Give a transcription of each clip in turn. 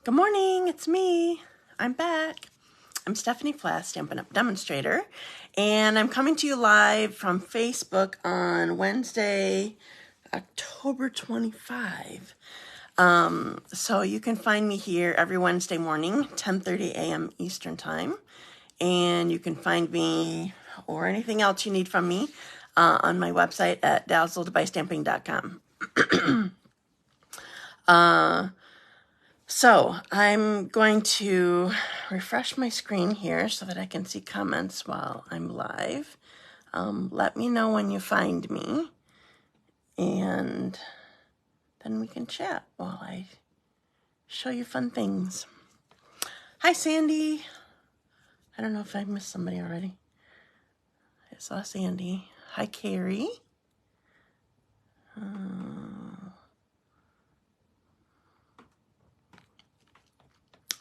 Good morning, it's me. I'm back. I'm Stephanie Flath, Stampin' Up! Demonstrator, and I'm coming to you live from Facebook on Wednesday, October 25. So you can find me here every Wednesday morning, 10:30 a.m. Eastern Time, and you can find me or anything else you need from me on my website at dazzledbystamping.com. So I'm going to refresh my screen here so that I can see comments while I'm live. Let me know when you find me, and then we can chat while I show you fun things. Hi, Sandy. I don't know if I missed somebody already. I saw Sandy. Hi, Carrie.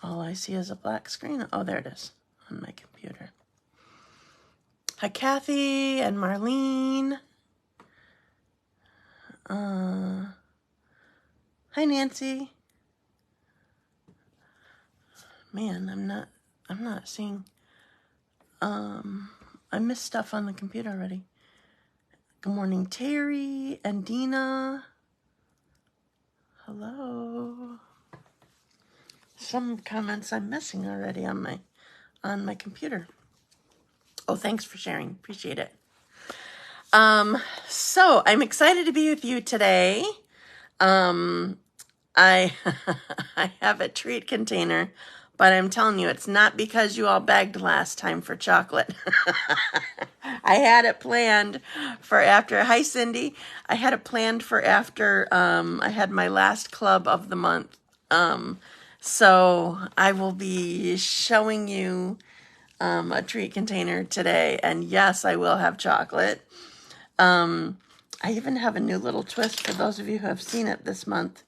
All I see is a black screen. Oh, there it is on my computer. Hi, Kathy and Marlene. Hi, Nancy. Man, I'm not seeing. I missed stuff on the computer already. Good morning, Terri and Dina. Hello. Some comments I'm missing already on my computer. Oh, thanks for sharing. Appreciate it. So I'm excited to be with you today. I I have a treat container, but I'm telling you, it's not because you all begged last time for chocolate. I had it planned for after. Hi, Cindy. I had it planned for after I had my last club of the month. So I will be showing you a treat container today. And yes, I will have chocolate. I even have a new little twist for those of you who have seen it this month.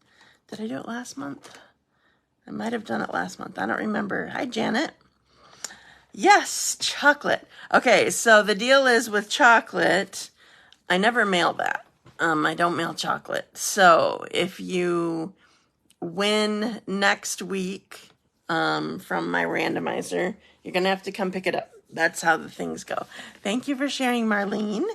Did I do it last month? I might have done it last month. I don't remember. Hi, Janet. Yes, chocolate. Okay, so the deal is with chocolate, I never mail that. I don't mail chocolate. So if you win next week from my randomizer, you're going to have to come pick it up. That's how the things go. Thank you for sharing, Marlene.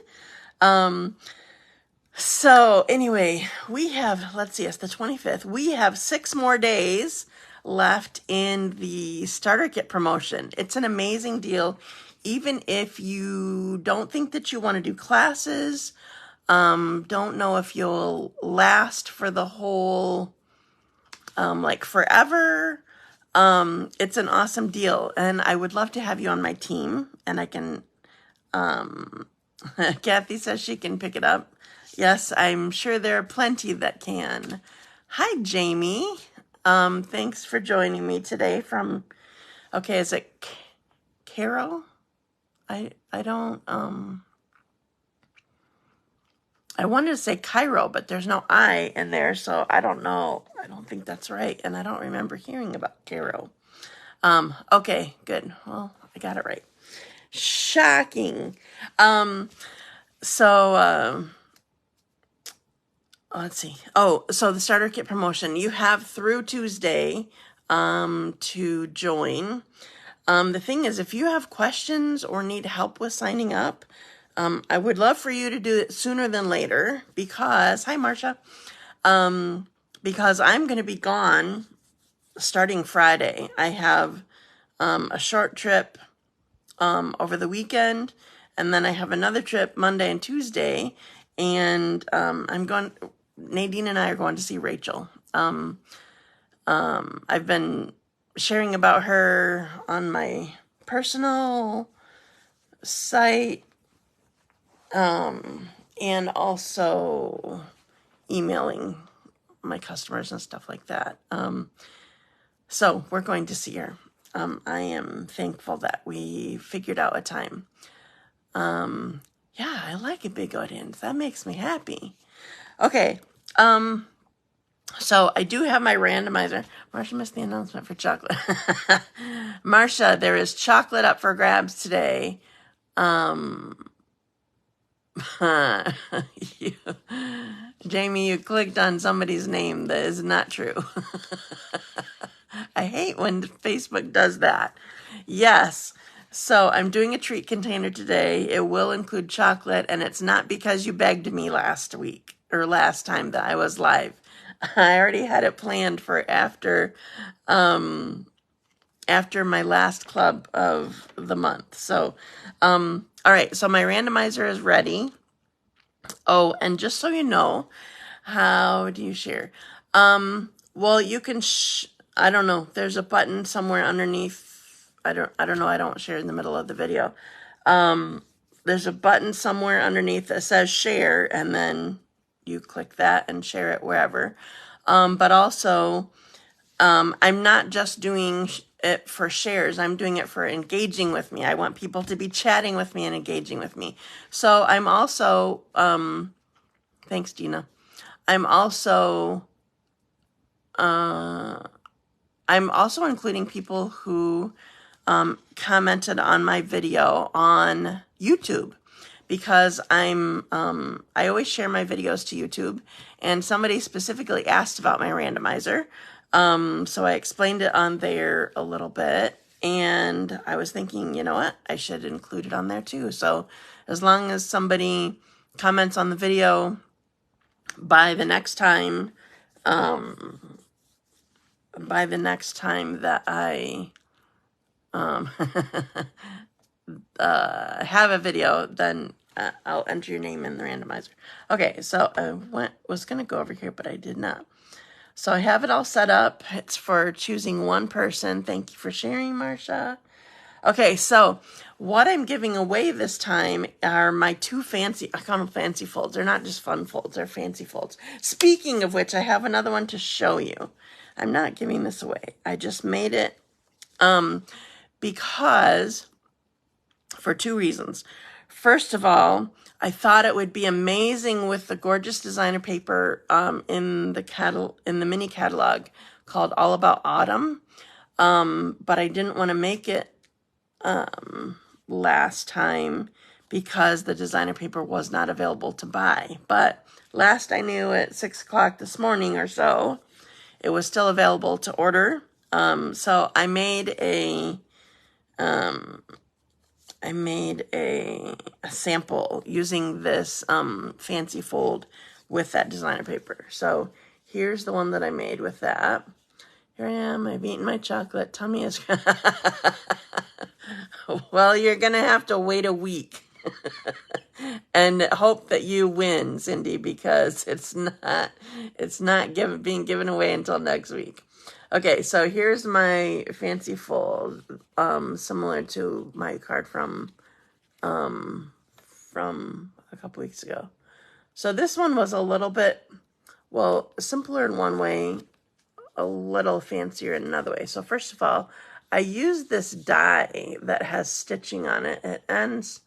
So anyway, we have, let's see, it's the 25th. We have 6 more days left in the starter kit promotion. It's an amazing deal. Even if you don't think that you want to do classes, don't know if you'll last for the whole, like forever. It's an awesome deal, and I would love to have you on my team, and I can, Kathy says she can pick it up. Yes, I'm sure there are plenty that can. Hi, Jamie. Thanks for joining me today from, okay, is it Carol? I don't, I wanted to say Cairo, but there's no I in there, so I don't know. I don't think that's right, and I don't remember hearing about Cairo. Okay, good. Well, I got it right. Shocking. Let's see. Oh, so the starter kit promotion, you have through Tuesday to join. The thing is, if you have questions or need help with signing up, I would love for you to do it sooner than later because, hi, Marcia, because I'm going to be gone starting Friday. I have a short trip over the weekend, and then I have another trip Monday and Tuesday, and Nadine and I are going to see Rachel. I've been sharing about her on my personal site, and also emailing my customers and stuff like that. So we're going to see her. I am thankful that we figured out a time. Yeah, I like a big audience. That makes me happy. Okay. So I do have my randomizer. Marcia missed the announcement for chocolate. Marcia, there is chocolate up for grabs today. Jamie, you clicked on somebody's name that is not true. I hate when Facebook does that. Yes. So I'm doing a treat container today. It will include chocolate, and it's not because you begged me last week or last time that I was live. I already had it planned for after my last club of the month. So, all right. So my randomizer is ready. Oh, and just so you know, how do you share? Well, you can, I don't know. There's a button somewhere underneath. I don't know. I don't share in the middle of the video. There's a button somewhere underneath that says share, and then you click that and share it wherever. But also, I'm not just doing it for shares. I'm doing it for engaging with me. I want people to be chatting with me and engaging with me. So I'm also, thanks, Gina. I'm also including people who commented on my video on YouTube, because I always share my videos to YouTube, and somebody specifically asked about my randomizer. So I explained it on there a little bit, and I was thinking, you know what, I should include it on there too. So as long as somebody comments on the video by the next time that I have a video, then I'll enter your name in the randomizer. Okay, so I was going to go over here, but I did not. So I have it all set up. It's for choosing one person. Thank you for sharing, Marsha. Okay, so what I'm giving away this time are my two fancy, I call them fancy folds. They're not just fun folds, they're fancy folds. Speaking of which, I have another one to show you. I'm not giving this away. I just made it because, for two reasons. First of all, I thought it would be amazing with the gorgeous designer paper in the mini catalog called All About Autumn. But I didn't want to make it last time because the designer paper was not available to buy. But last I knew, at 6 o'clock this morning or so, it was still available to order. So I made a sample using this fancy fold with that designer paper. So here's the one that I made with that. Here I am, I've eaten my chocolate. Tummy is... Well, you're going to have to wait a week and hope that you win, Cindy, because it's not being given away until next week. Okay, so here's my fancy fold, similar to my card from a couple weeks ago. So this one was a little bit, well, simpler in one way, a little fancier in another way. So first of all, I used this die that has stitching on it. It ends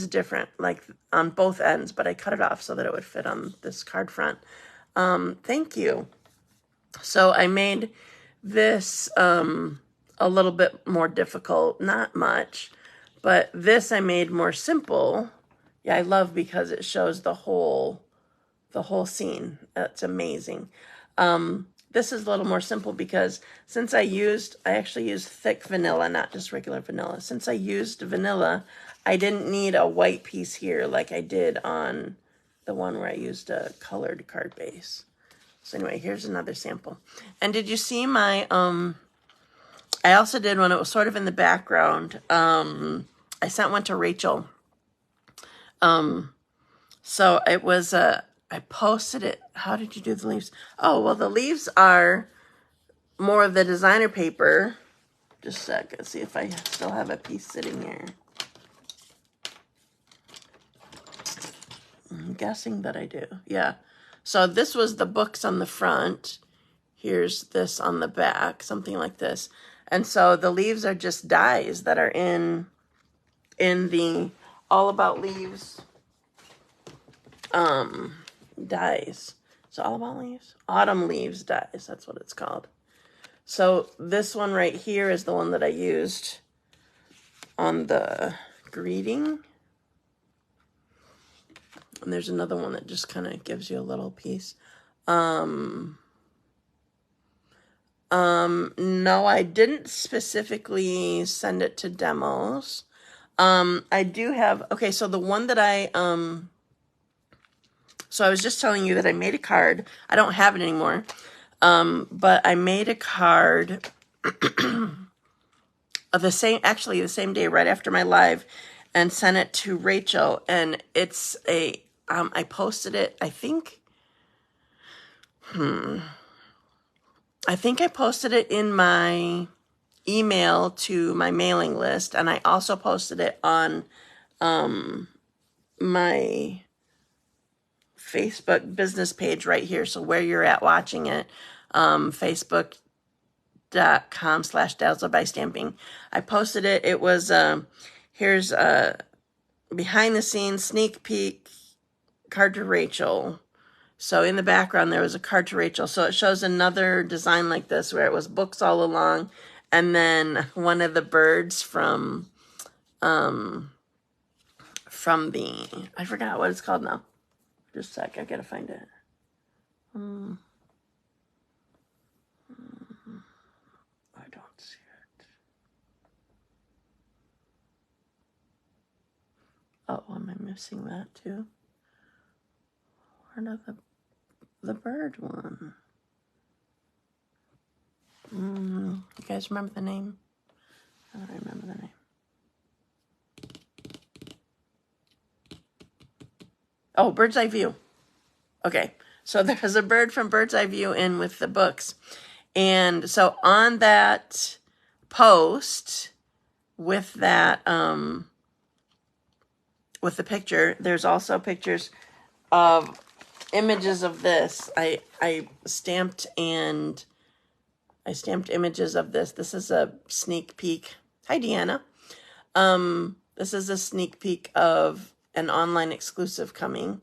different, like on both ends, but I cut it off so that it would fit on this card front. Thank you. So I made this a little bit more difficult, not much, but this I made more simple. Yeah, I love because it shows the whole scene. That's amazing. This is a little more simple because since I actually used thick vanilla, not just regular vanilla. Since I used vanilla, I didn't need a white piece here like I did on the one where I used a colored card base. So anyway, here's another sample. And did you see my, I also did one, it was sort of in the background. I sent one to Rachel. So it was I posted it. How did you do the leaves? Oh, well, the leaves are more of the designer paper. Just a sec. Let's see if I still have a piece sitting here. I'm guessing that I do. Yeah. So this was the books on the front. Here's this on the back, something like this. And so the leaves are just dies that are in the All About Leaves dies. So All About Leaves? Autumn Leaves dies, that's what it's called. So this one right here is the one that I used on the greeting. And there's another one that just kind of gives you a little piece. No, I didn't specifically send it to demos. I do have, okay, so the one that so I was just telling you that I made a card. I don't have it anymore. But I made a card of the same day right after my live, and sent it to Rachel. And it's I posted it, I think I posted it in my email to my mailing list, and I also posted it on my Facebook business page right here. So where you're at watching it, facebook.com/dazzled by stamping. I posted it. It was, here's a behind the scenes sneak peek card to Rachel. So in the background, there was a card to Rachel. So it shows another design like this where it was books all along. And then one of the birds from the, I forgot what it's called now. Just a sec, I gotta find it. I don't see it. Oh, am I missing that too? Where did the bird one? You guys remember the name? I don't remember the name. Oh, Bird's Eye View. Okay, so there's a bird from Bird's Eye View in with the books. And so on that post with that, with the picture, there's also pictures of images of this. I stamped images of this. This is a sneak peek. Hi, Deanna. This is a sneak peek of an online exclusive coming.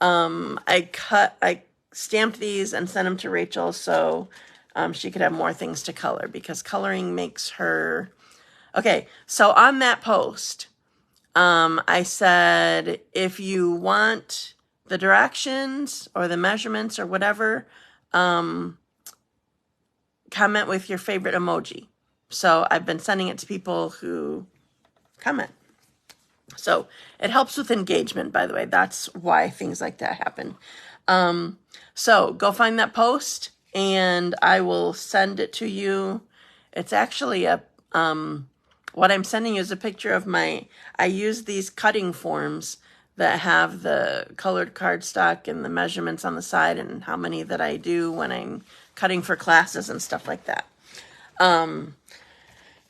I stamped these and sent them to Rachel so she could have more things to color, because coloring makes her... Okay, so on that post, I said, if you want the directions or the measurements or whatever, comment with your favorite emoji. So I've been sending it to people who comment. So it helps with engagement, by the way. That's why things like that happen. So go find that post and I will send it to you. It's actually what I'm sending you is a picture of I use these cutting forms that have the colored cardstock and the measurements on the side and how many that I do when I'm cutting for classes and stuff like that.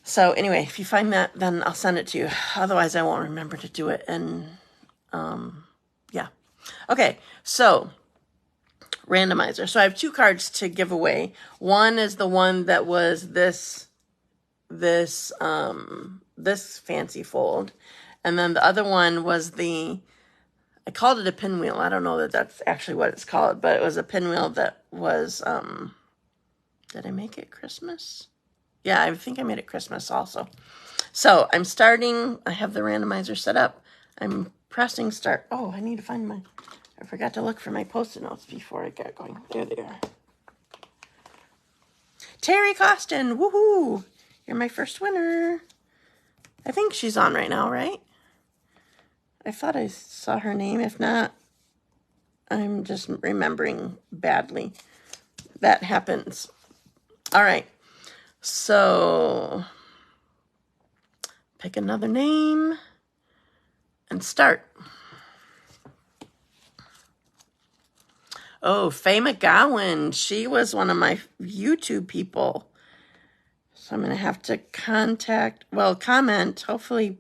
So anyway, if you find that, then I'll send it to you. Otherwise, I won't remember to do it. And yeah. Okay, so randomizer. So I have two cards to give away. One is the one that was this fancy fold. And then the other one was I called it a pinwheel. I don't know that that's actually what it's called, but it was a pinwheel that was, did I make it Christmas? Yeah, I think I made it Christmas also. So I'm starting. I have the randomizer set up. I'm pressing start. Oh, I need to find I forgot to look for my Post-it notes before I got going. There they are. Terri Kosten, woohoo! You're my first winner. I think she's on right now, right? I thought I saw her name. If not, I'm just remembering badly. That happens. All right. So pick another name and start. Oh, Faye McGowan. She was one of my YouTube people. So I'm going to have to comment. Hopefully,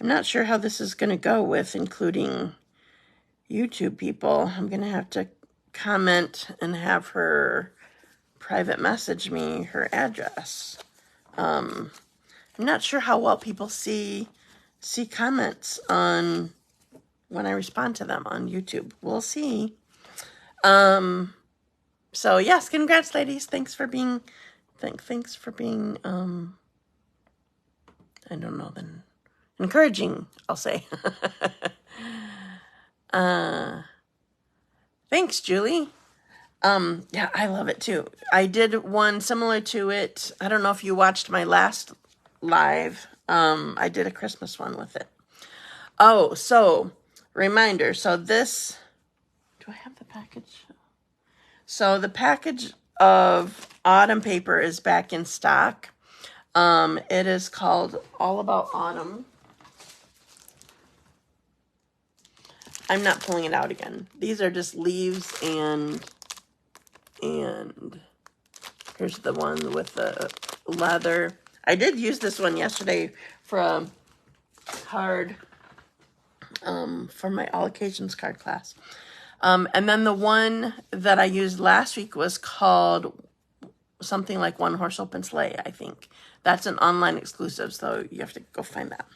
I'm not sure how this is going to go with including YouTube people. I'm going to have to comment and have her private message me her address. I'm not sure how well people see comments on when I respond to them on YouTube. We'll see. So yes, congrats, ladies. Thanks for being I don't know, then encouraging, I'll say. Thanks, Julie. Yeah, I love it too. I did one similar to it. I don't know if you watched my last live. I did a Christmas one with it. Oh, so reminder. So this, do I have the package? So the package of autumn paper is back in stock. It is called All About Autumn. I'm not pulling it out again. These are just leaves and here's the one with the leather. I did use this one yesterday for a card, for my all occasions card class. And then the one that I used last week was called something like One Horse Open Sleigh, I think. That's an online exclusive, so you have to go find that.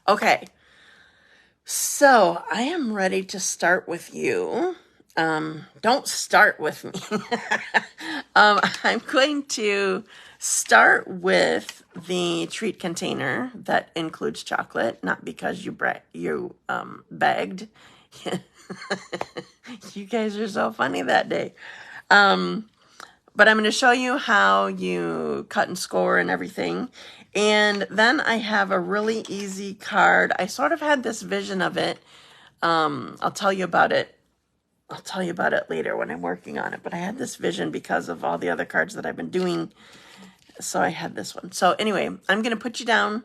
Okay. So I am ready to start with you. Don't start with me. I'm going to start with the treat container that includes chocolate, not because you begged. You guys are so funny that day. But I'm going to show you how you cut and score and everything. And then I have a really easy card. I sort of had this vision of it. I'll tell you about it. I'll tell you about it later when I'm working on it. But I had this vision because of all the other cards that I've been doing. So I had this one. So anyway, I'm going to put you down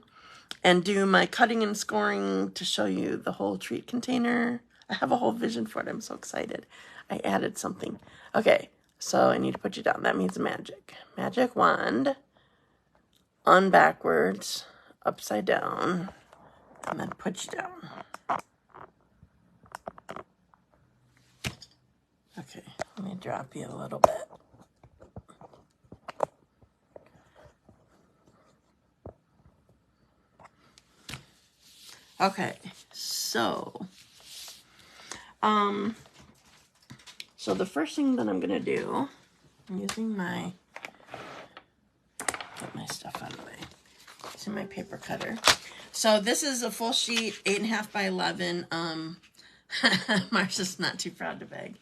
and do my cutting and scoring to show you the whole treat container. I have a whole vision for it. I'm so excited. I added something. Okay, so I need to put you down. That means magic. Magic wand. On backwards. Upside down. And then put you down. Okay, let me drop you a little bit. Okay, so the first thing that I'm gonna do, I'm using my, get my stuff out of the way, using my paper cutter. So this is a full sheet, 8.5 by 11. Marcia's not too proud to beg.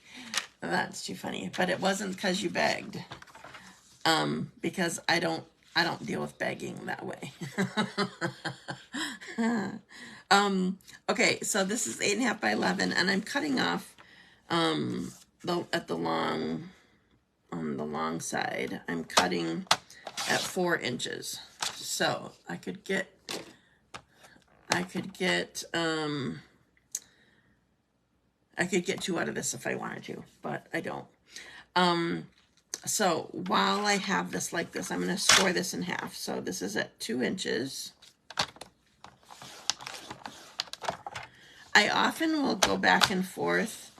That's too funny, but it wasn't because you begged. Because I don't deal with begging that way. Okay, so this is 8.5 by 11, and I'm cutting off on the long side. I'm cutting at 4 inches. So I could get 2 out of this if I wanted to, but I don't. So while I have this like this, I'm going to score this in half. So this is at 2 inches. I often will go back and forth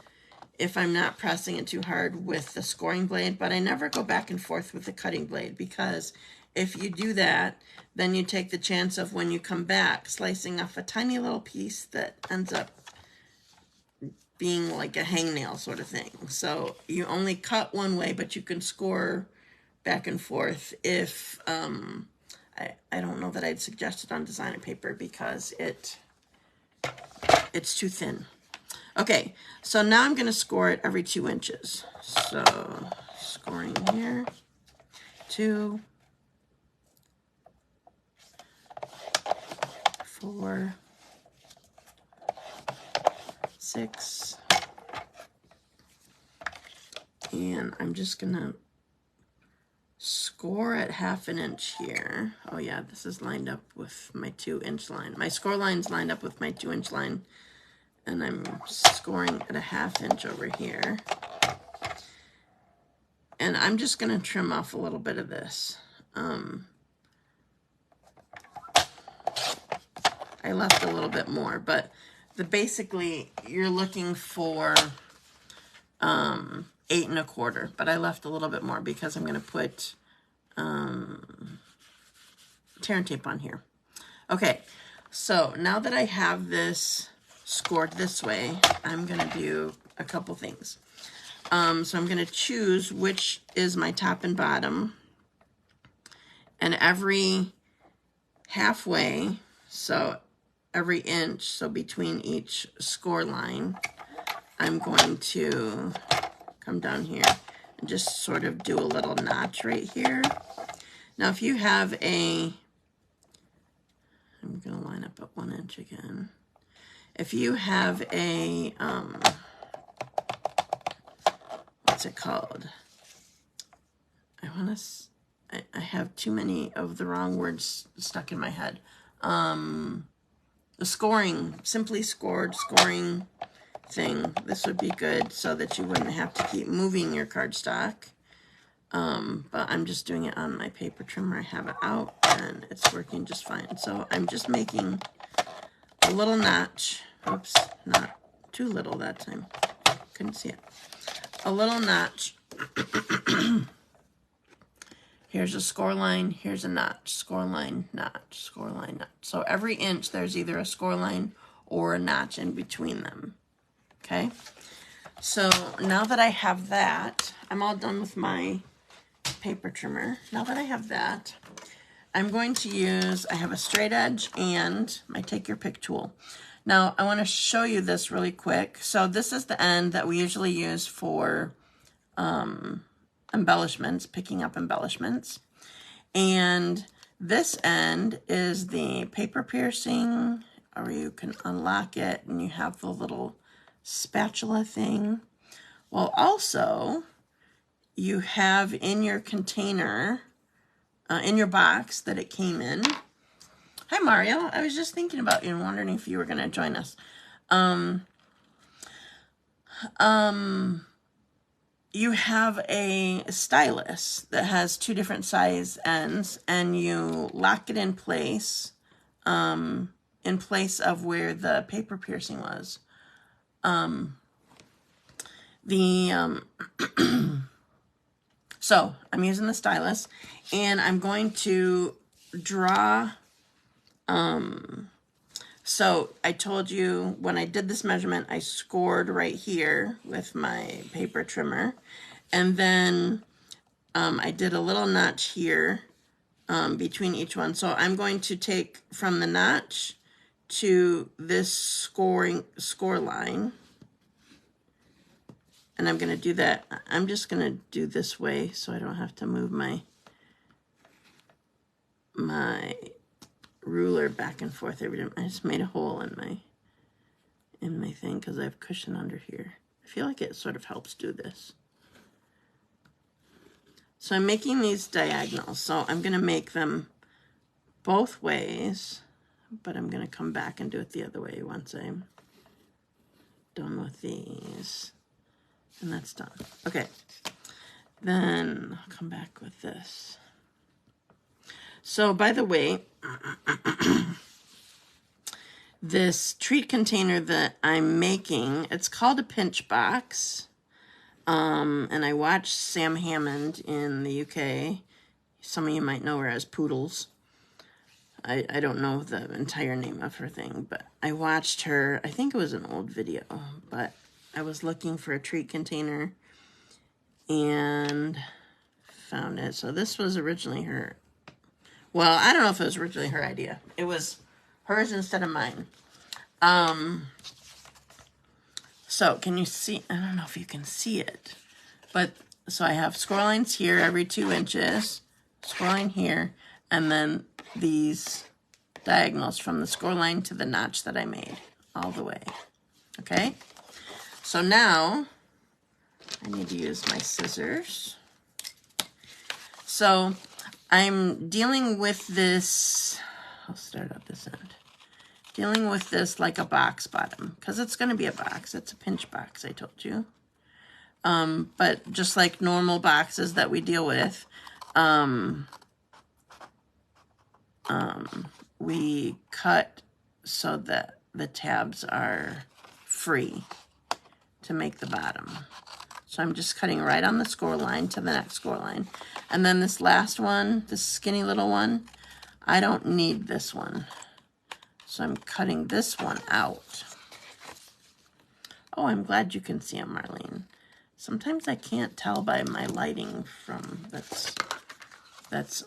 if I'm not pressing it too hard with the scoring blade, but I never go back and forth with the cutting blade, because if you do that, then you take the chance of, when you come back, slicing off a tiny little piece that ends up being like a hangnail sort of thing. So you only cut one way, but you can score back and forth if, I don't know that I'd suggest it on designer paper because it's too thin. Okay, so now I'm going to score it every 2 inches. So scoring here, 2, 4, 6, and I'm just going to score at 1/2 inch here. Oh yeah, this is lined up with my 2-inch line. My score line's lined up with my 2-inch line, and I'm scoring at 1/2 inch over here. And I'm just going to trim off a little bit of this. I left a little bit more, but basically you're looking for 8 1/4, but I left a little bit more because I'm going to put tear and tape on here. Okay, so now that I have this scored this way, I'm going to do a couple things. So I'm going to choose which is my top and bottom, and every halfway, so every inch, so between each score line, I'm going to come down here and just sort of do a little notch right here. Now, if you have a, I'm going to line up at 1 inch again. If you have a, what's it called? I have too many of the wrong words stuck in my head. The scoring, simply scored scoring thing. This would be good so that you wouldn't have to keep moving your cardstock. But I'm just doing it on my paper trimmer. I have it out and it's working just fine. So I'm just making a little notch. Oops, not too little that time. Couldn't see it. A little notch. Here's a score line, here's a notch, score line, notch, score line, notch. So every inch there's either a score line or a notch in between them. Okay? So now that I have that, I'm all done with my paper trimmer. Now that I have that, I'm going to use, I have a straight edge and my take your pick tool. Now I want to show you this really quick. So this is the end that we usually use for embellishments, picking up embellishments. And this end is the paper piercing, or you can unlock it and you have the little spatula thing. Well, also you have in your container, in your box that it came in. Hi Mario, I was just thinking about you and wondering if you were going to join us. You have a stylus that has 2 different size ends, and you lock it in place of where the paper piercing was. So I'm using the stylus, and I'm going to draw. So I told you when I did this measurement, I scored right here with my paper trimmer. And then I did a little notch here between each one. So I'm going to take from the notch to this score line. And I'm going to do that. I'm just going to do this way so I don't have to move my ruler back and forth every time. I just made a hole in my thing because I have cushion under here. I feel like it sort of helps do this. So I'm making these diagonals. So I'm going to make them both ways, but I'm going to come back and do it the other way once I'm done with these. And that's done. Okay. Then I'll come back with this. So, by the way, this treat container that I'm making, it's called a pinch box. And I watched Sam Hammond in the UK. Some of you might know her as Poodles. I don't know the entire name of her thing, but I watched her. I think it was an old video, but I was looking for a treat container and found it. So this was originally her. Well, I don't know if it was originally her idea. It was hers instead of mine. So can you see? I don't know if you can see it, but so I have score lines here every 2 inches, score line here, and then these diagonals from the score line to the notch that I made all the way. Okay. So now I need to use my scissors. So I'm dealing with this, I'll start at this end, dealing with this like a box bottom, because it's going to be a box. It's a pinch box, I told you. But just like normal boxes that we deal with, we cut so that the tabs are free to make the bottom. So I'm just cutting right on the score line to the next score line. And then this last one, this skinny little one, I don't need this one. So I'm cutting this one out. Oh, I'm glad you can see them, Marlene. Sometimes I can't tell by my lighting from that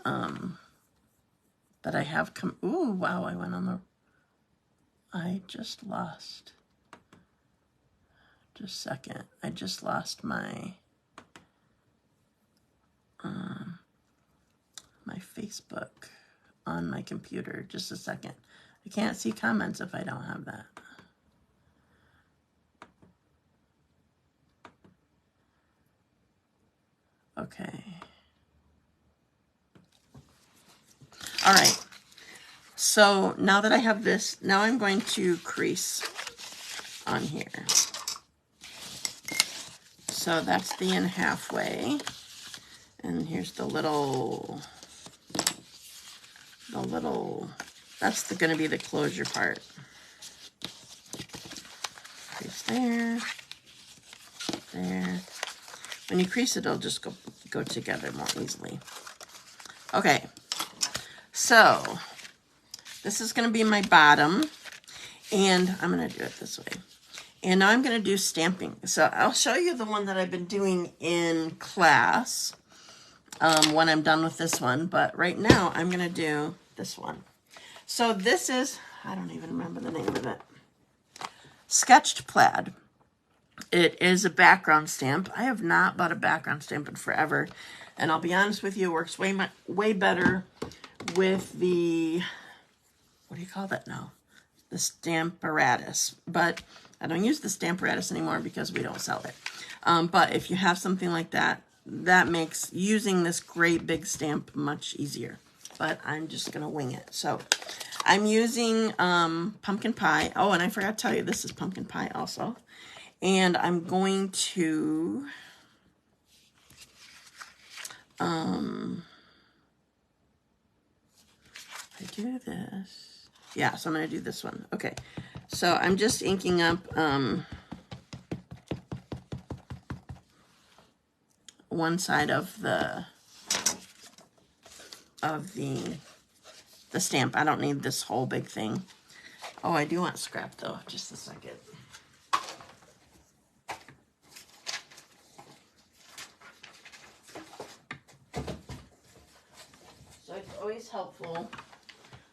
I have come. Ooh, wow, I went on the, I just lost. Just a second. I just lost my my Facebook on my computer. Just a second. I can't see comments if I don't have that. Okay. All right. So now that I have this, now I'm going to crease on here. So that's the in halfway. And here's the little, that's going to be the closure part. Crease there, there. When you crease it, it'll just go together more easily. Okay, so this is going to be my bottom, and I'm going to do it this way. And now I'm going to do stamping. So I'll show you the one that I've been doing in class when I'm done with this one. But right now, I'm going to do this one. So this is, I don't even remember the name of it. Sketched Plaid. It is a background stamp. I have not bought a background stamp in forever. And I'll be honest with you, it works way better with the, what do you call that now? The Stamparatus. But I don't use the Stamparatus anymore because we don't sell it. But if you have something like that, that makes using this great big stamp much easier. But I'm just going to wing it. So I'm using pumpkin pie. Oh, and I forgot to tell you, this is pumpkin pie also. And I'm going to I do this. Yeah, so I'm going to do this one. Okay. So I'm just inking up one side of the stamp. I don't need this whole big thing. Oh, I do want scrap though. Just a second. So it's always helpful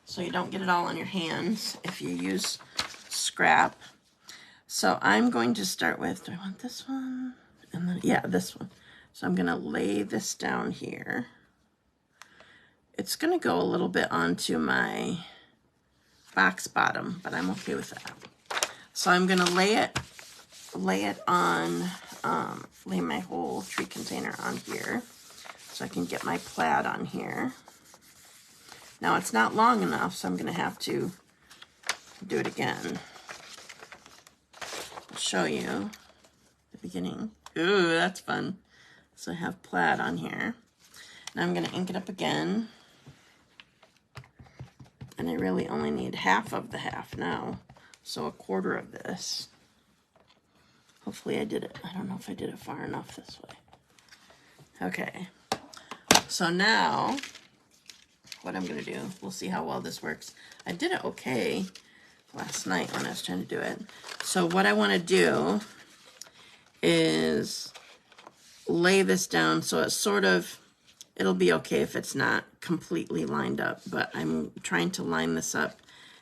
so you don't get it all on your hands if you use scrap. So I'm going to start with, do I want this one? And then, yeah, this one. So I'm going to lay this down here. It's going to go a little bit onto my box bottom, but I'm okay with that. So I'm going to lay it on, lay my whole treat container on here so I can get my plaid on here. Now it's not long enough, so I'm going to have to do it again. I'll show you the beginning. Ooh, that's fun. So I have plaid on here. Now I'm going to ink it up again. And I really only need half of the half now. So a quarter of this. Hopefully I did it. I don't know if I did it far enough this way. Okay. So now, what I'm going to do, we'll see how well this works. I did it okay last night when I was trying to do it. So what I want to do is lay this down so it's sort of, it'll be okay if it's not completely lined up, but I'm trying to line this up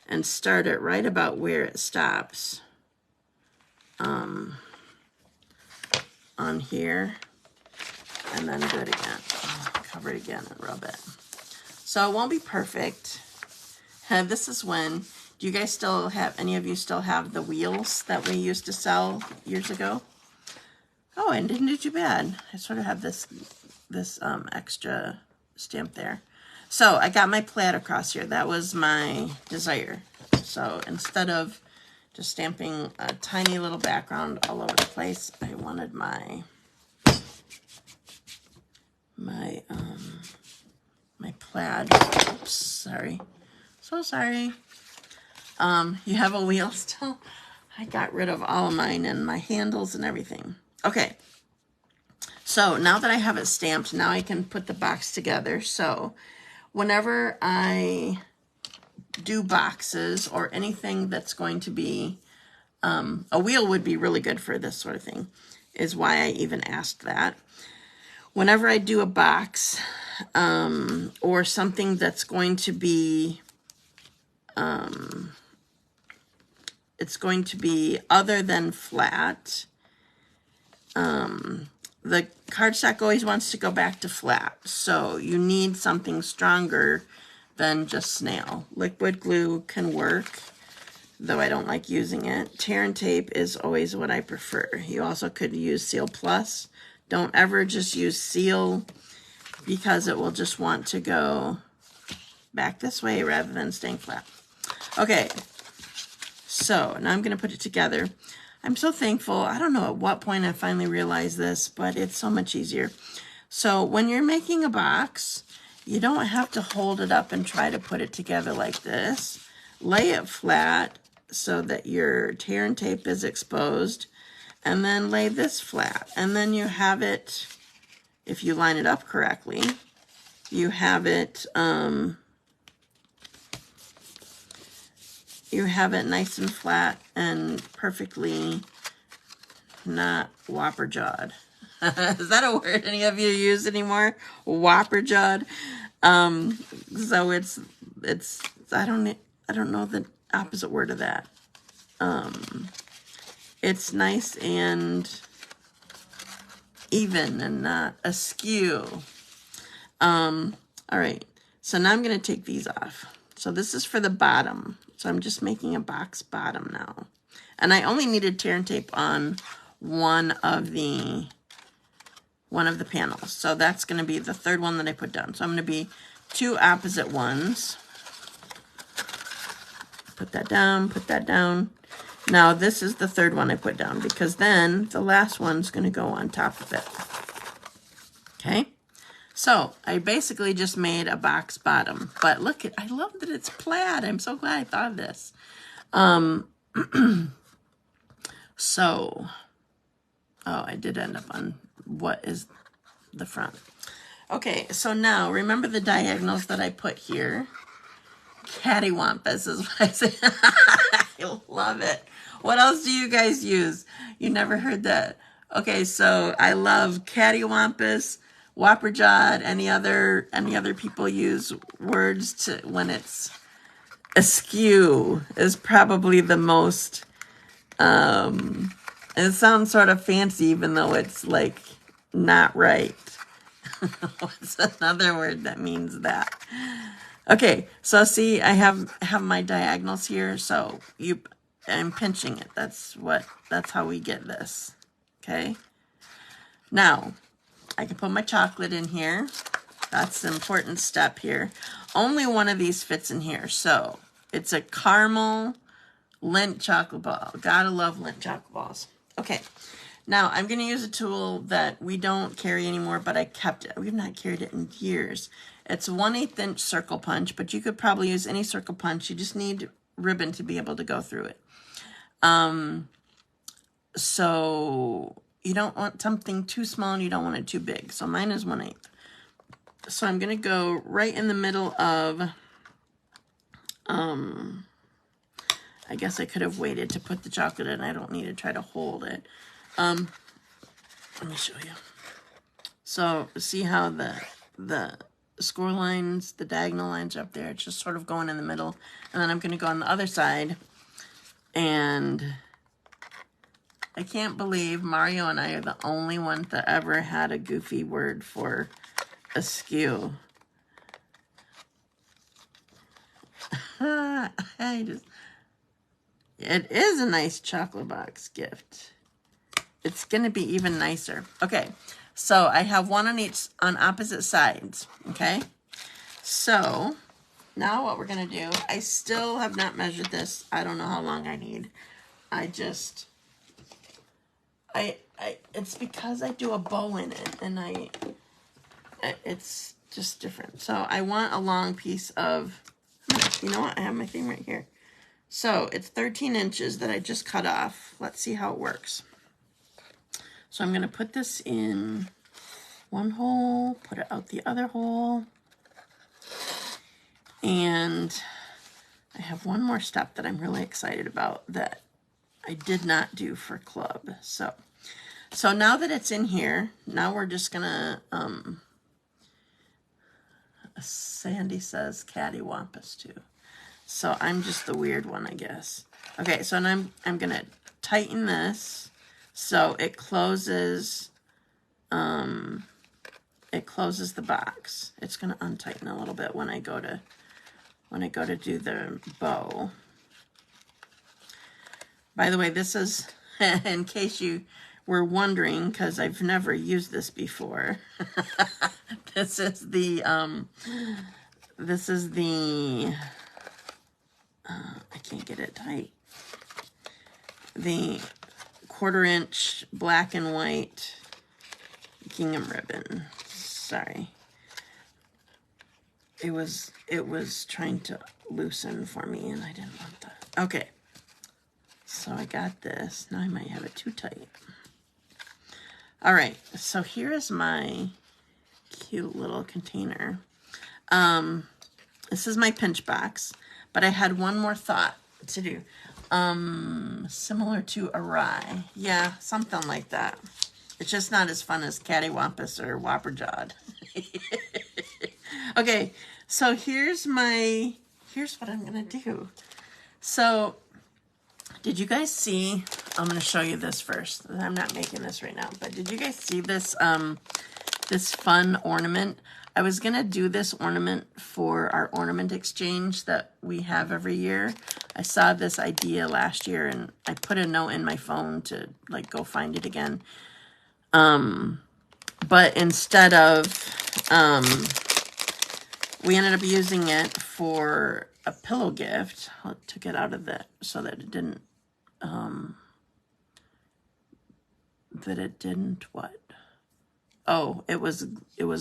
and start it right about where it stops on here, and then do it again. Cover it again and rub it. So it won't be perfect. This is when, do you guys still have, any of you still have the wheels that we used to sell years ago? Oh, and didn't do too bad. I sort of have this extra stamp there. So I got my plaid across here. That was my desire. So instead of just stamping a tiny little background all over the place, I wanted my plaid. Oops, sorry. So sorry. You have a wheel still? I got rid of all of mine and my handles and everything. Okay. So now that I have it stamped, now I can put the box together. So whenever I do boxes or anything that's going to be, a wheel would be really good for this sort of thing, is why I even asked that. Whenever I do a box or something that's going to be, it's going to be other than flat, the cardstock always wants to go back to flat. So you need something stronger than just snail. Liquid glue can work, though I don't like using it. Tear and tape is always what I prefer. You also could use Seal Plus. Don't ever just use Seal because it will just want to go back this way rather than staying flat. Okay, so now I'm going to put it together. I'm so thankful. I don't know at what point I finally realized this, but it's so much easier. So when you're making a box, you don't have to hold it up and try to put it together like this. Lay it flat so that your tear and tape is exposed, and then lay this flat. And then you have it, if you line it up correctly, you have it nice and flat and perfectly not whopper jawed. Is that a word any of you use anymore? Whopper jawed. So it's I don't know the opposite word of that. It's nice and even and not askew. All right, so now I'm going to take these off. So this is for the bottom. So I'm just making a box bottom now. And I only needed tear and tape on one of the panels. So that's going to be the third one that I put down. So I'm going to be two opposite ones. Put that down, put that down. Now this is the third one I put down because then the last one's going to go on top of it. Okay? So I basically just made a box bottom, but look, I love that it's plaid. I'm so glad I thought of this. So, oh, I did end up on what is the front. Okay, so now remember the diagonals that I put here. Cattywampus is what I say. I love it. What else do you guys use? You never heard that. Okay, so I love cattywampus. Whopper jawed, any other people use words to when it's askew is probably the most, it sounds sort of fancy even though it's like not right. What's another word that means that? Okay, so see I have my diagonals here, so I'm pinching it. That's how we get this. Okay? Now I can put my chocolate in here. That's the important step here. Only one of these fits in here. So it's a caramel Lindt chocolate ball. Gotta love Lindt chocolate balls. Okay, now I'm going to use a tool that we don't carry anymore, but I kept it. We've not carried it in years. It's a 1/8 inch circle punch, but you could probably use any circle punch. You just need ribbon to be able to go through it. So you don't want something too small and you don't want it too big. So mine is 1/8. So I'm going to go right in the middle of, I guess I could have waited to put the chocolate in. I don't need to try to hold it. Let me show you. So see how the score lines, the diagonal lines up there, it's just sort of going in the middle. And then I'm going to go on the other side, and I can't believe Mario and I are the only ones that ever had a goofy word for askew. It is a nice chocolate box gift. It's going to be even nicer. Okay, so I have one on opposite sides, okay? So now what we're going to do, I still have not measured this. I don't know how long I need. It's because I do a bow in it, and it's just different. So I want a long piece of, you know what, I have my thing right here. So it's 13 inches that I just cut off. Let's see how it works. So I'm going to put this in one hole, put it out the other hole, and I have one more step that I'm really excited about that I did not do for club. So now that it's in here, now we're just going to, Sandy says cattywampus too. So I'm just the weird one, I guess. Okay, so now I'm going to tighten this so it closes it closes the box. It's going to untighten a little bit when I go to do the bow. By the way, this is, in case you were wondering, because I've never used this before. This is the I can't get it tight. The 1/4 inch black and white gingham ribbon. Sorry. It was trying to loosen for me and I didn't want that. Okay. So I got this. Now I might have it too tight. All right. So here is my cute little container. This is my pinch box, but I had one more thought to do. Similar to a rye. Yeah, something like that. It's just not as fun as cattywampus or whopperjawed. Okay, so here's what I'm gonna do. So, did you guys see, I'm gonna show you this first. I'm not making this right now, but did you guys see this, this fun ornament? I was gonna do this ornament for our ornament exchange that we have every year. I saw this idea last year and I put a note in my phone to like go find it again. But instead of, we ended up using it for a pillow gift. I took it out of that so that it didn't, what? Oh, it was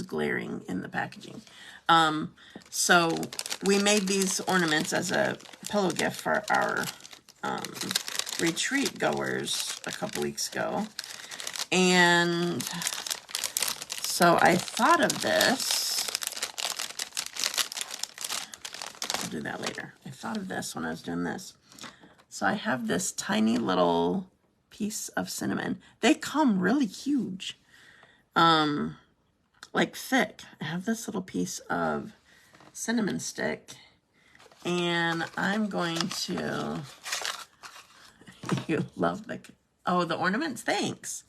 glaring in the packaging. So we made these ornaments as a pillow gift for our retreat goers a couple weeks ago. And so I thought of this. I'll do that later. I thought of this when I was doing this. So I have this tiny little piece of cinnamon. They come really huge. Like thick. I have this little piece of cinnamon stick and I'm going to, you love the, oh, the ornaments, thanks.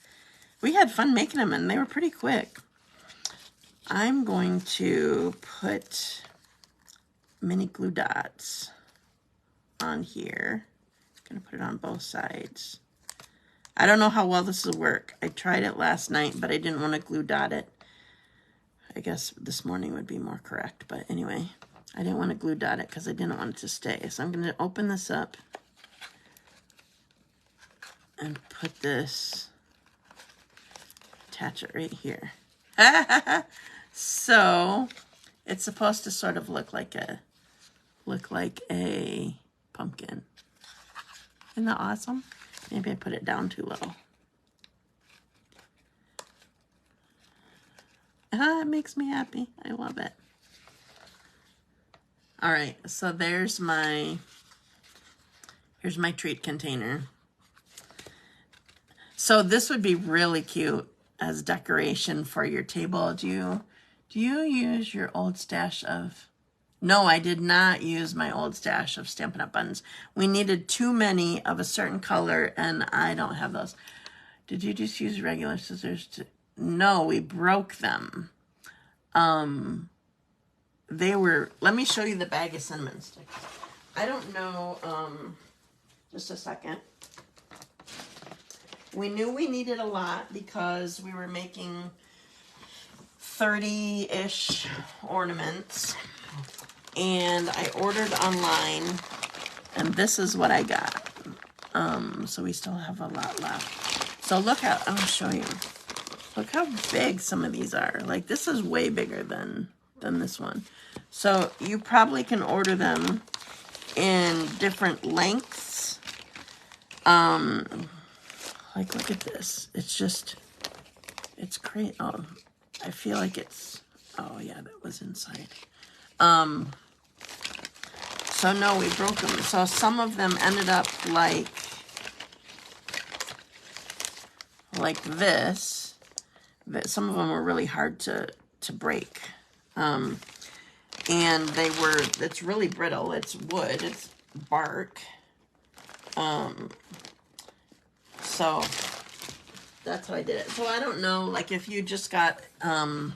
We had fun making them and they were pretty quick. I'm going to put mini glue dots on here. I'm going to put it on both sides. I don't know how well this will work. I tried it last night, but I didn't want to glue dot it. I guess this morning would be more correct, but anyway, I didn't want to glue dot it because I didn't want it to stay. So I'm going to open this up and put this, attach it right here. So it's supposed to sort of look like a pumpkin. Isn't that awesome? Maybe I put it down too low. It makes me happy. I love it. All right, so here's my treat container. So this would be really cute as decoration for your table. Do you use your old stash of... No, I did not use my old stash of Stampin' Up! Buttons. We needed too many of a certain color, and I don't have those. Did you just use regular scissors to... No, we broke them. They were... Let me show you the bag of cinnamon sticks. I don't know... just a second. We knew we needed a lot because we were making 30-ish ornaments. And I ordered online, and this is what I got. So we still have a lot left. So look how, I'll show you. Look how big some of these are. Like, this is way bigger than this one. So you probably can order them in different lengths. Like, look at this. It's just, it's great. Oh, I feel like it's, oh yeah, that was inside. So no, we broke them. So some of them ended up like this. Some of them were really hard to break. And they were, it's really brittle. It's wood, it's bark. So that's how I did it. So I don't know, like if you just got, I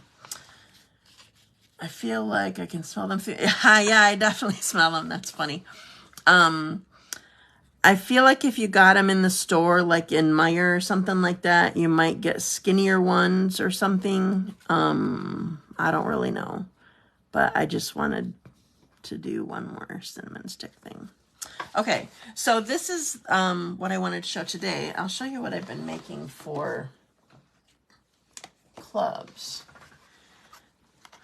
feel like I can smell them. Yeah, I definitely smell them. That's funny. I feel like if you got them in the store, like in Meijer or something like that, you might get skinnier ones or something. I don't really know, but I just wanted to do one more cinnamon stick thing. Okay, so this is what I wanted to show today. I'll show you what I've been making for clubs.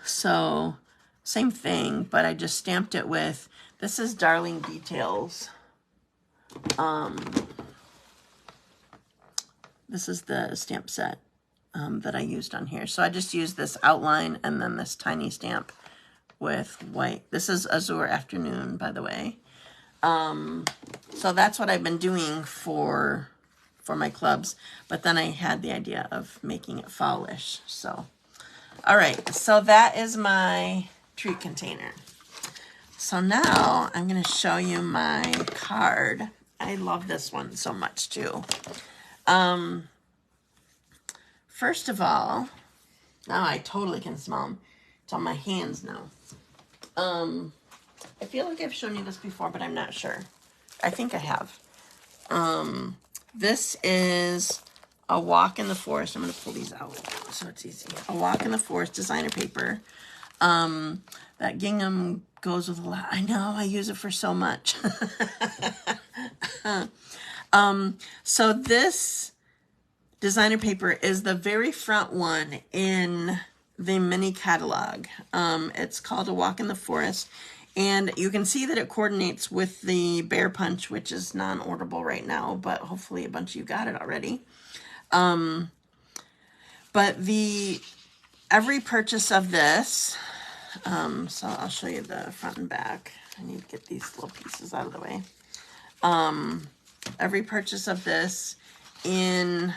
So same thing, but I just stamped it with, this is Darling Details. This is the stamp set that I used on here. So I just used this outline and then this tiny stamp with white. This is Azure Afternoon, by the way. So that's what I've been doing for my clubs. But then I had the idea of making it fallish. So, all right. So that is my treat container. So now I'm going to show you my card. I love this one so much too. First of all, now I totally can smell them. It's on my hands now. I feel like I've shown you this before, but I'm not sure. I think I have. This is a Walk in the Forest. I'm going to pull these out so it's easy. A Walk in the Forest designer paper. That gingham goes with a lot. I know, I use it for so much. So this designer paper is the very front one in the mini catalog. It's called A Walk in the Forest. And you can see that it coordinates with the Bear Punch, which is non-orderable right now, but hopefully a bunch of you got it already. But every purchase of this, so I'll show you the front and back. I need to get these little pieces out of the way. Every purchase of this in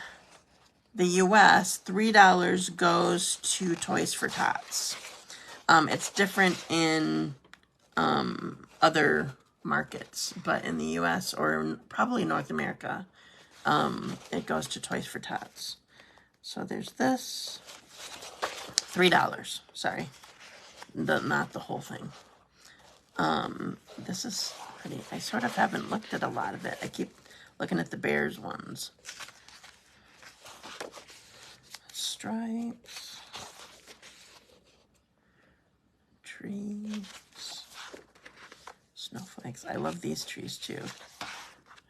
the US, $3 goes to Toys for Tots. It's different in other markets, but in the US or probably North America, it goes to Toys for Tots. So there's this, $3, sorry, not the whole thing. This is pretty, I sort of haven't looked at a lot of it. I keep looking at the bears ones. Stripes, trees, snowflakes. I love these trees too,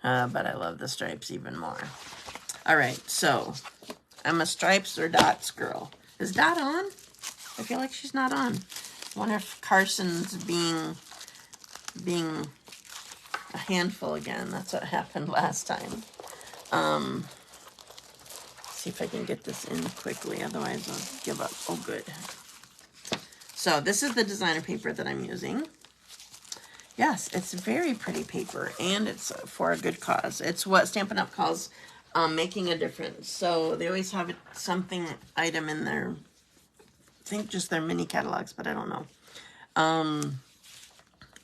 but I love the stripes even more. All right, so I'm a stripes or dots girl. Is Dot on? I feel like she's not on. I wonder if Carson's being a handful again. That's what happened last time. See if I can get this in quickly, otherwise I'll give up. Oh, good. So this is the designer paper that I'm using. Yes, it's very pretty paper, and it's for a good cause. It's what Stampin' Up! Calls making a difference. So they always have something item in their, I think just their mini catalogs, but I don't know,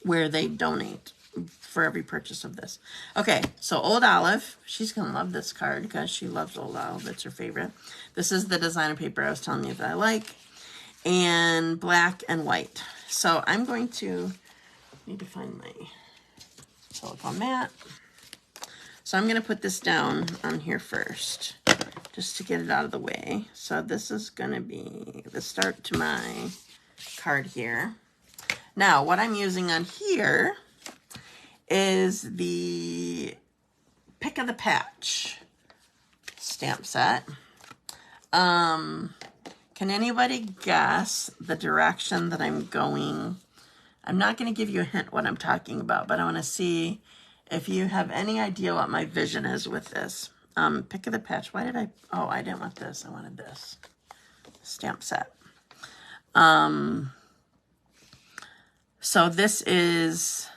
where they donate for every purchase of this. Okay, so Old Olive. She's going to love this card because she loves Old Olive. It's her favorite. This is the designer paper I was telling you that I like. And black and white. So I'm going to need to find my silicone mat. So I'm going to put this down on here first, just to get it out of the way. So this is going to be the start to my card here. Now, what I'm using on here is the Pick of the Patch stamp set. Can anybody guess the direction that I'm going? I'm not going to give you a hint what I'm talking about, but I want to see if you have any idea what my vision is with this. Pick of the Patch. Why did I? Oh, I didn't want this. I wanted this stamp set. So this is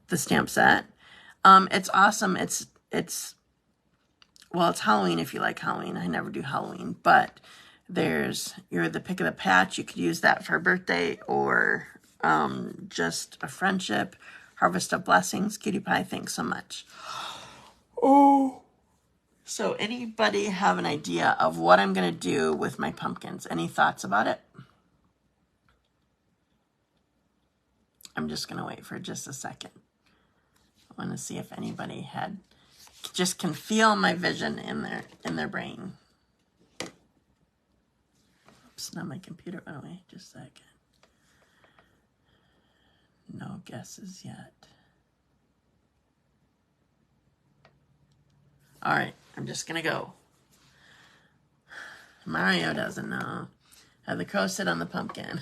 the stamp set. It's awesome. It's well, it's Halloween if you like Halloween. I never do Halloween, but you're the Pick of the Patch. You could use that for a birthday or just a friendship. Harvest of Blessings. Cutie Pie, thanks so much. Oh, So anybody have an idea of what I'm going to do with my pumpkins? Any thoughts about it? I'm just going to wait for just a second. I want to see if anybody just can feel my vision in their brain. Oops, now my computer went away. Just a second. No guesses yet. All right, I'm just going to go. Mario doesn't know. Have the crow sit on the pumpkin.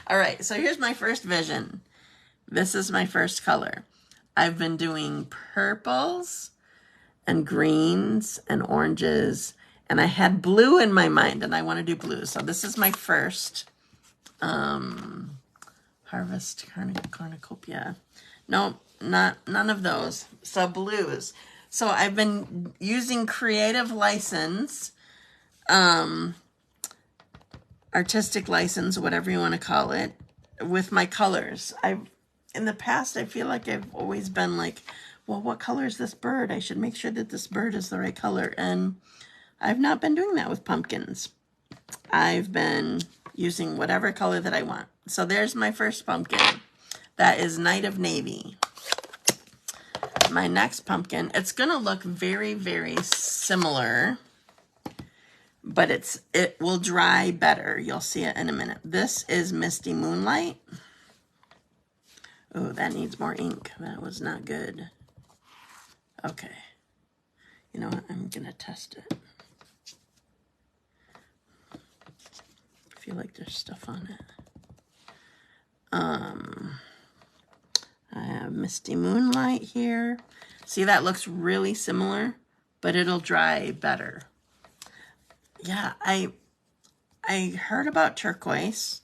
All right, so here's my first vision. This is my first color. I've been doing purples and greens and oranges, and I had blue in my mind, and I want to do blue. So this is my first Harvest Cornucopia. No, none of those. So blues. So I've been using creative license, artistic license, whatever you want to call it, with my colors. In the past, I feel like I've always been like, well, what color is this bird? I should make sure that this bird is the right color. And I've not been doing that with pumpkins. I've been using whatever color that I want. So there's my first pumpkin. That is Night of Navy. My next pumpkin, it's going to look very, very similar, but it will dry better. You'll see it in a minute. This is Misty Moonlight. Oh, that needs more ink. That was not good. Okay. You know what? I'm going to test it. I feel like there's stuff on it. I have Misty Moonlight here. See, that looks really similar, but it'll dry better. Yeah, I heard about turquoise.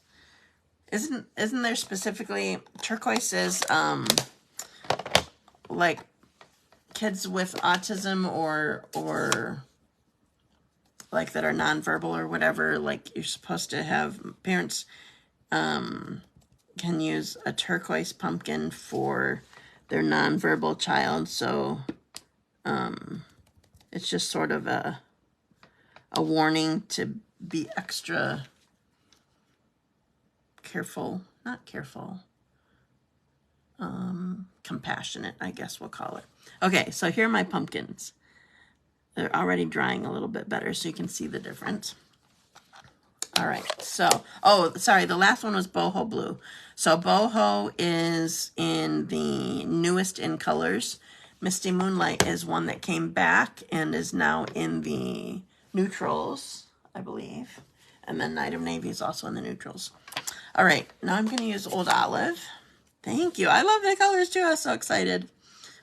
Isn't there specifically, turquoise is like kids with autism or like that are nonverbal or whatever, like you're supposed to have parents can use a turquoise pumpkin for their nonverbal child. So it's just sort of a warning to be extra careful, not careful, compassionate, I guess we'll call it. Okay, so here are my pumpkins. They're already drying a little bit better so you can see the difference. All right, so, oh, sorry, the last one was boho blue. So boho is in the newest in colors. Misty Moonlight is one that came back and is now in the neutrals, I believe. And then Night of Navy is also in the neutrals. All right, now I'm going to use Old Olive. Thank you. I love the colors too. I was so excited.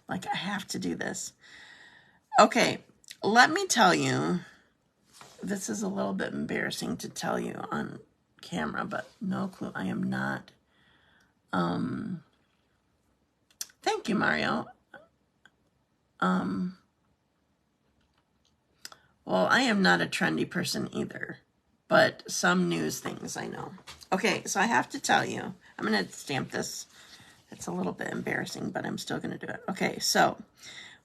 Like, I have to do this. Okay, let me tell you. This is a little bit embarrassing to tell you on camera, but no clue. I am not. Thank you, Mario. Well, I am not a trendy person either, but some news things I know. Okay, so I have to tell you. I'm going to stamp this. It's a little bit embarrassing, but I'm still going to do it. Okay, so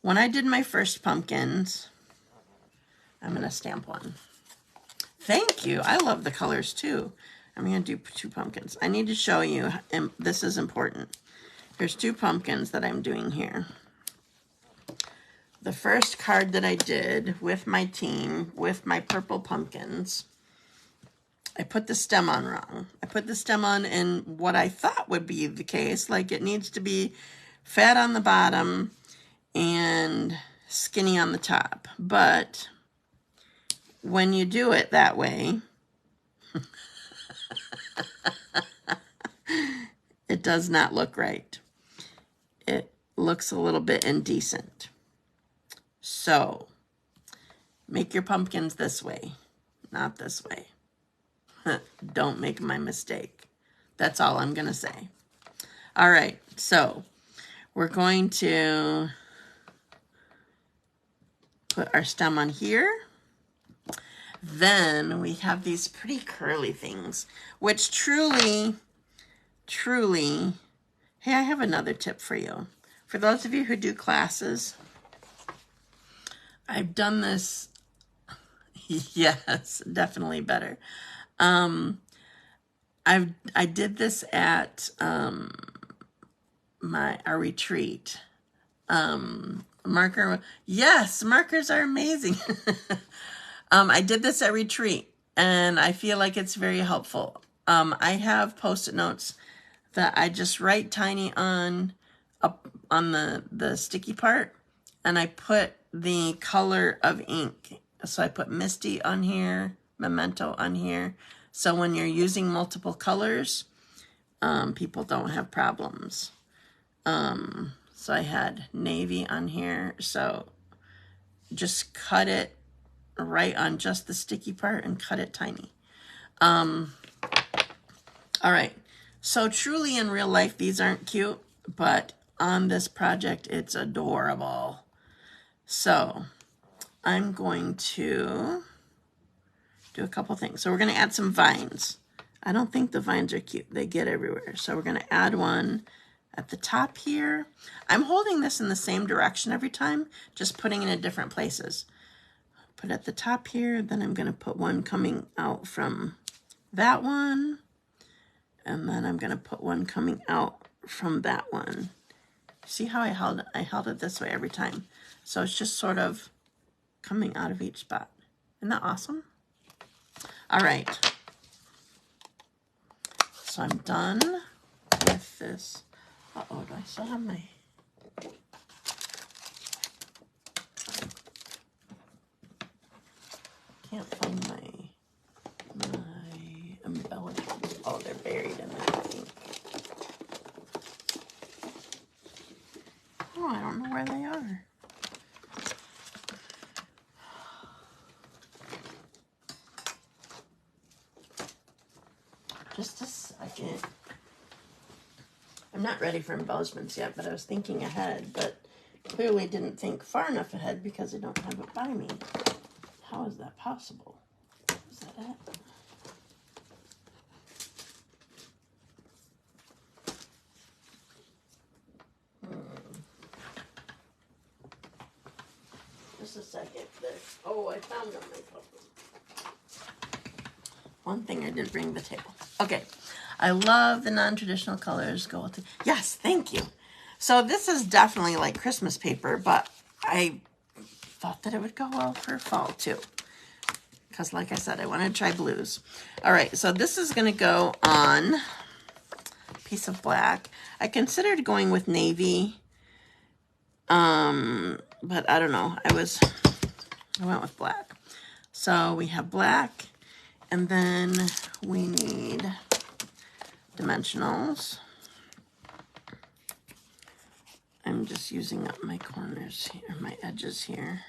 when I did my first pumpkins, I'm going to stamp one. Thank you. I love the colors too. I'm going to do 2 pumpkins. I need to show you, and this is important. There's 2 pumpkins that I'm doing here. The first card that I did with my team, with my purple pumpkins, I put the stem on wrong. I put the stem on in what I thought would be the case, like it needs to be fat on the bottom and skinny on the top. But when you do it that way, it does not look right. It looks a little bit indecent. So, make your pumpkins this way, not this way. Don't make my mistake. That's all I'm going to say. All right, so we're going to put our stem on here. Then we have these pretty curly things, which truly, hey, I have another tip for you. For those of you who do classes, I've done this. Yes, definitely better. I did this at our retreat. Marker. Yes, markers are amazing. I did this at retreat, and I feel like it's very helpful. I have Post-it notes that I just write tiny on the sticky part, and I put the color of ink. So I put Misty on here, Memento on here. So when you're using multiple colors, people don't have problems. So I had navy on here. So just cut it right on just the sticky part and cut it tiny. All right. So truly in real life, these aren't cute, but on this project, it's adorable. So I'm going to do a couple things. So we're going to add some vines. I don't think the vines are cute. They get everywhere. So we're going to add one at the top here. I'm holding this in the same direction every time, just putting it in different places. Put at the top here, then I'm going to put one coming out from that one, and then I'm going to put one coming out from that one. See how I held it this way every time. So it's just sort of coming out of each spot. Isn't that awesome? All right. So I'm done with this. Uh-oh, do I still have my... Can't find my embellishments. Oh, they're buried in there, I think. Oh, I don't know where they are. Just a second. I'm not ready for embellishments yet, but I was thinking ahead, but clearly didn't think far enough ahead because I don't have it by me. How is that possible? Is that it? Just a second. There. Oh, I found them. One thing I didn't bring to the table. Okay. I love the non-traditional colors. Go with it. Yes, thank you. So this is definitely like Christmas paper, but I thought that it would go well for fall too. Because like I said, I want to try blues. All right, so this is going to go on a piece of black. I considered going with navy, but I don't know. I went with black. So we have black, and then we need dimensionals. I'm just using up my corners here, my edges here.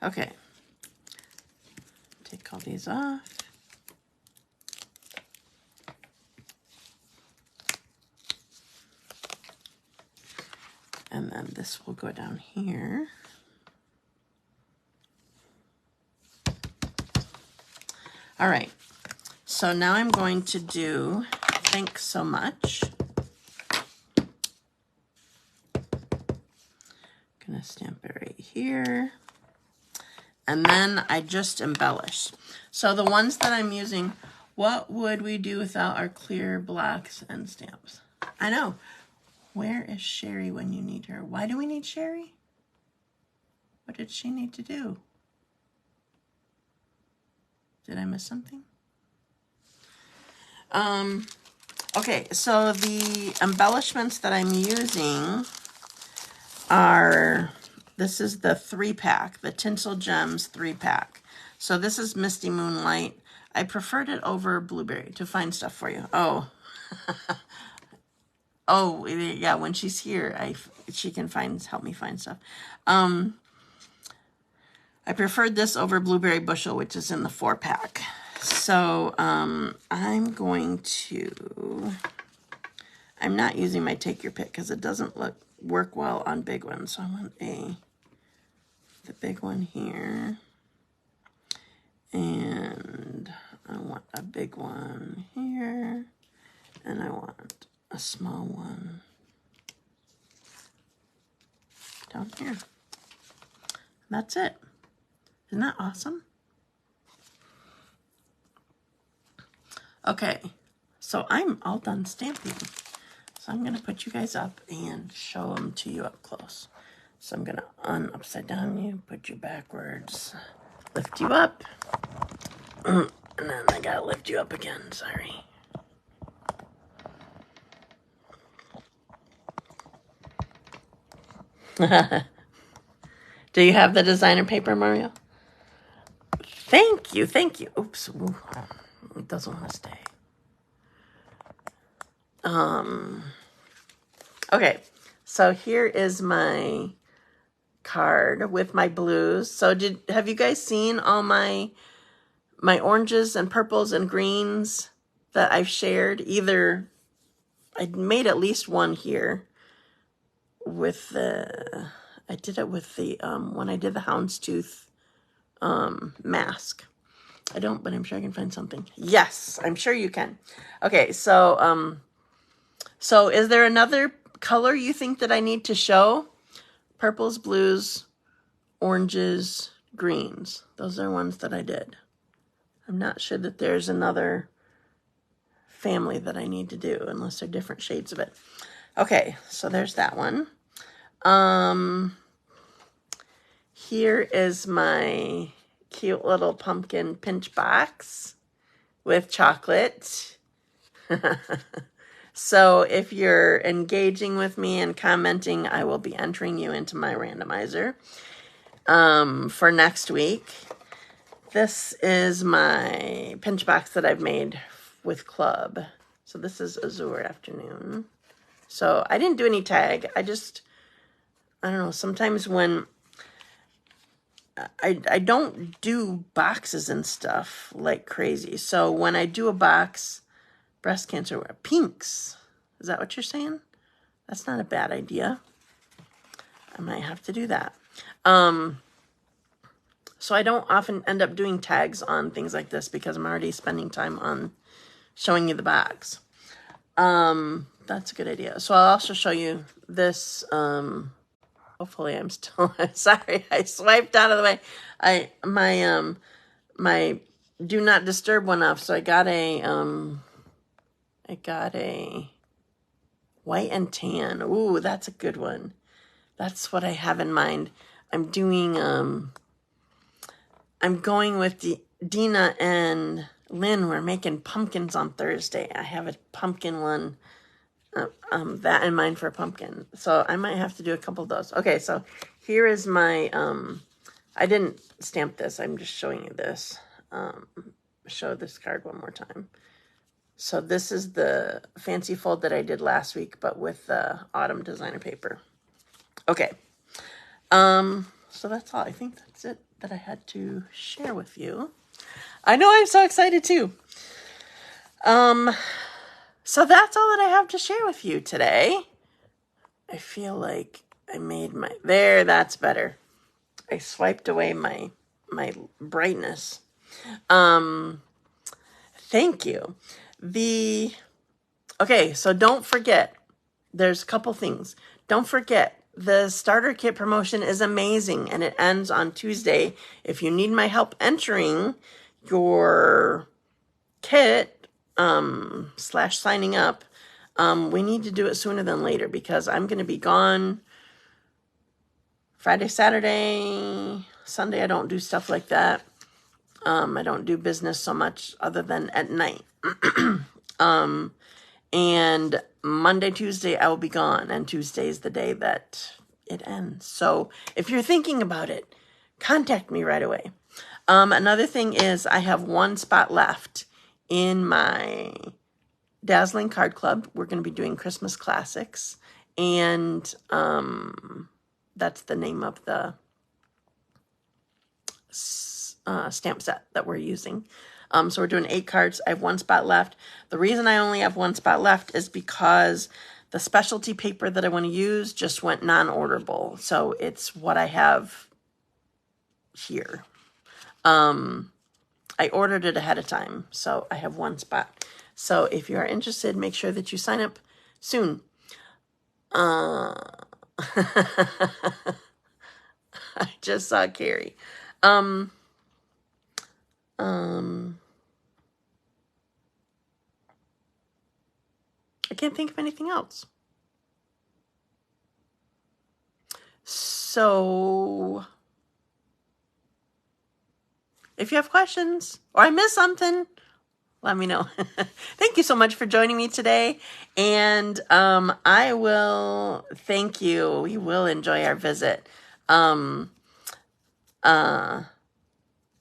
Okay, take all these off. And then this will go down here. All right, so now I'm going to do Thanks So Much. Gonna stamp it right here. And then I just embellish. So the ones that I'm using, what would we do without our clear blocks and stamps? I know. Where is Sherry when you need her? Why do we need Sherry? What did she need to do? Did I miss something? Okay, so the embellishments that I'm using are, this is the 3-pack, the Tinsel Gems 3-pack. So this is Misty Moonlight. I preferred it over Blueberry to find stuff for you. Oh, oh yeah, when she's here, she can help me find stuff. I preferred this over Blueberry Bushel, which is in the 4-pack. So I'm going to, I'm not using my Take Your Pick because it doesn't work well on big ones. So I want a the big one here. And I want a big one here. And I want a small one down here. And that's it. Isn't that awesome? Okay, so I'm all done stamping. So I'm gonna put you guys up and show them to you up close. So I'm gonna upside down you, put you backwards, lift you up, and then I gotta lift you up again, sorry. Do you have the designer paper, Mario? Thank you, thank you. Oops, ooh, it doesn't want to stay. Okay, so here is my card with my blues. So have you guys seen all my oranges and purples and greens that I've shared? Either I made at least one here with the, I did it with the, when I did the houndstooth mask. I don't, but I'm sure I can find something. Yes, I'm sure you can. Okay, so, so is there another color you think that I need to show? Purples, blues, oranges, greens. Those are ones that I did. I'm not sure that there's another family that I need to do unless they're different shades of it. Okay, so there's that one. Here is my cute little pumpkin pinch box with chocolate. So if you're engaging with me and commenting, I will be entering you into my randomizer for next week. This is my pinch box that I've made with Club. So this is Azure Afternoon. So I didn't do any tag. I don't know, sometimes when I don't do boxes and stuff like crazy. So when I do a box, breast cancer, pinks. Is that what you're saying? That's not a bad idea. I might have to do that. So I don't often end up doing tags on things like this because I'm already spending time on showing you the box. That's a good idea. So I'll also show you this. Hopefully I'm still, sorry, I swiped out of the way. My do not disturb went off. So I got a white and tan. Ooh, that's a good one. That's what I have in mind. I'm doing, I'm going with Dina and Lynn. We're making pumpkins on Thursday. I have a pumpkin one, that in mind for a pumpkin. So I might have to do a couple of those. Okay, so here is my, I didn't stamp this. I'm just showing you this. Show this card one more time. So this is the fancy fold that I did last week, but with the autumn designer paper. Okay. So that's all. I think that's it that I had to share with you. I know I'm so excited too. So that's all that I have to share with you today. I feel like I made my, there, that's better. I swiped away my brightness. Thank you. Okay, so don't forget, there's a couple things. Don't forget, the starter kit promotion is amazing and it ends on Tuesday. If you need my help entering your kit, / signing up, we need to do it sooner than later because I'm going to be gone Friday, Saturday, Sunday. I don't do stuff like that. I don't do business so much other than at night. And Monday, Tuesday, I will be gone. And Tuesday is the day that it ends. So if you're thinking about it, contact me right away. Another thing is I have one spot left in my Dazzling Card Club. We're going to be doing Christmas classics. And that's the name of the stamp set that we're using. So we're doing 8 cards. I have one spot left. The reason I only have one spot left is because the specialty paper that I want to use just went non-orderable. So it's what I have here. I ordered it ahead of time, so I have one spot. So if you are interested, make sure that you sign up soon. I just saw Carrie. I can't think of anything else. So if you have questions or I missed something, let me know. Thank you so much for joining me today. And I will thank you. We will enjoy our visit. That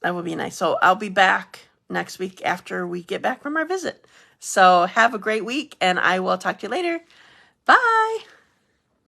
would be nice. So I'll be back next week after we get back from our visit. So have a great week, and I will talk to you later. Bye.